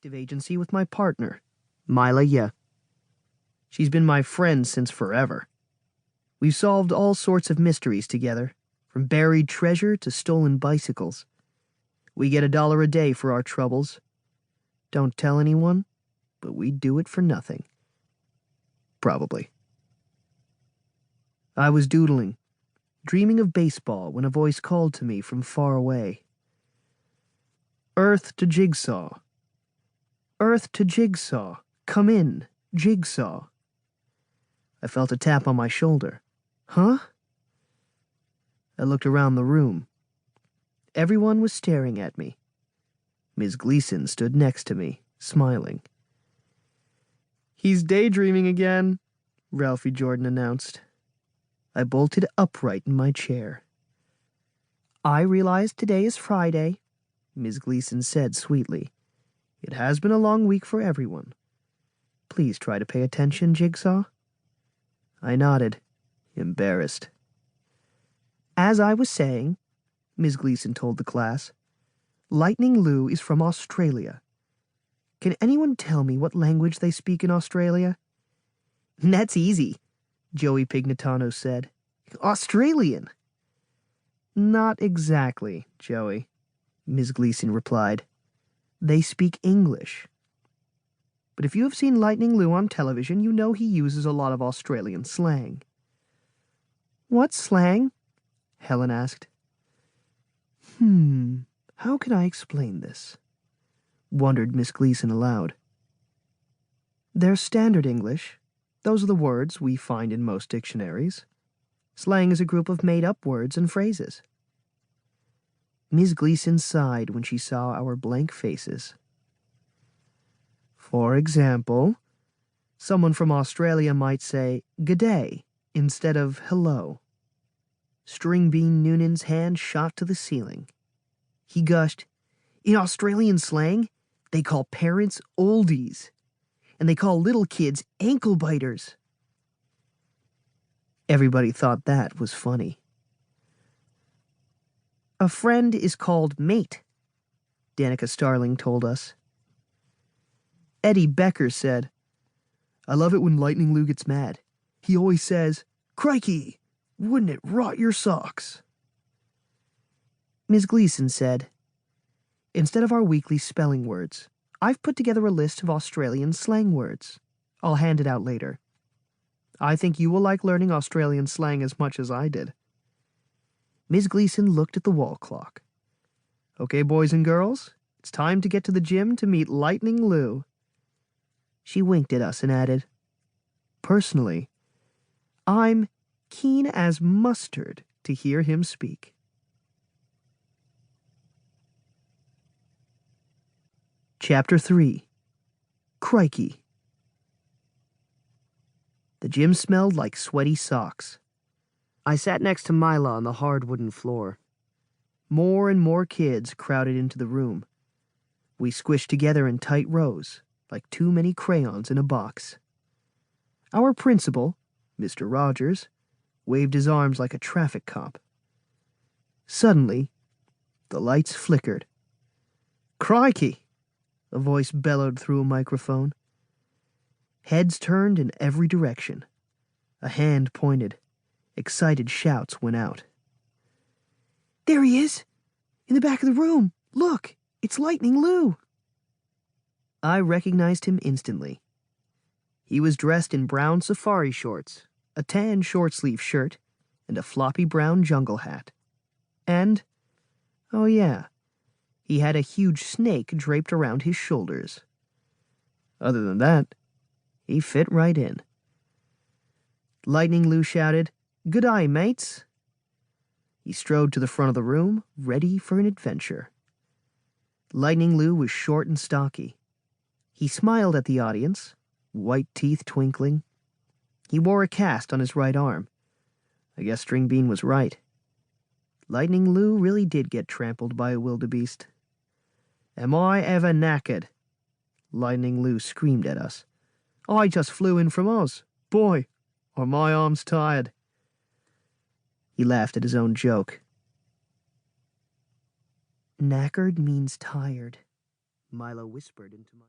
detective agency with my partner, Mila Yeh. She's been my friend since forever. We've solved all sorts of mysteries together, from buried treasure to stolen bicycles. We get $1 a day for our troubles. Don't tell anyone, but we do it for nothing. Probably. I was doodling, dreaming of baseball, when a voice called to me from far away. Earth to Jigsaw. Earth to Jigsaw. Come in, Jigsaw. I felt a tap on my shoulder. Huh? I looked around the room. Everyone was staring at me. Ms. Gleason stood next to me, smiling. He's daydreaming again, Ralphie Jordan announced. I bolted upright in my chair. I realize today is Friday, Ms. Gleason said sweetly. It has been a long week for everyone. Please try to pay attention, Jigsaw. I nodded, embarrassed. As I was saying, Ms. Gleason told the class, Lightning Lou is from Australia. Can anyone tell me what language they speak in Australia? That's easy, Joey Pignatano said. Australian. Not exactly, Joey, Ms. Gleason replied. They speak English. But if you have seen Lightning Lou on television, you know he uses a lot of Australian slang. What slang? Helen asked. How can I explain this? Wondered Miss Gleason aloud. There's standard English. Those are the words we find in most dictionaries. Slang is a group of made-up words and phrases. Miss Gleason sighed when she saw our blank faces. For example, someone from Australia might say, "G'day," instead of "hello." Stringbean Noonan's hand shot to the ceiling. He gushed, In Australian slang, they call parents oldies, and they call little kids ankle biters. Everybody thought that was funny. A friend is called mate, Danica Starling told us. Eddie Becker said, I love it when Lightning Lou gets mad. He always says, Crikey, wouldn't it rot your socks? Ms. Gleason said, Instead of our weekly spelling words, I've put together a list of Australian slang words. I'll hand it out later. I think you will like learning Australian slang as much as I did. Ms. Gleason looked at the wall clock. Okay, boys and girls, it's time to get to the gym to meet Lightning Lou. She winked at us and added, Personally, I'm keen as mustard to hear him speak. Chapter 3. Crikey. The gym smelled like sweaty socks. I sat next to Mila on the hard wooden floor. More and more kids crowded into the room. We squished together in tight rows, like too many crayons in a box. Our principal, Mr. Rogers, waved his arms like a traffic cop. Suddenly, the lights flickered. Crikey! A voice bellowed through a microphone. Heads turned in every direction. A hand pointed. Excited shouts went out. There he is! In the back of the room! Look! It's Lightning Lou! I recognized him instantly. He was dressed in brown safari shorts, a tan short-sleeve shirt, and a floppy brown jungle hat. And, oh yeah, he had a huge snake draped around his shoulders. Other than that, he fit right in. Lightning Lou shouted, Good eye, mates! He strode to the front of the room, ready for an adventure. Lightning Lou was short and stocky. He smiled at the audience, white teeth twinkling. He wore a cast on his right arm. I guess Stringbean was right. Lightning Lou really did get trampled by a wildebeest. Am I ever knackered? Lightning Lou screamed at us. I just flew in from Oz. Boy, are my arms tired. He laughed at his own joke. Knackered means tired, Milo whispered into my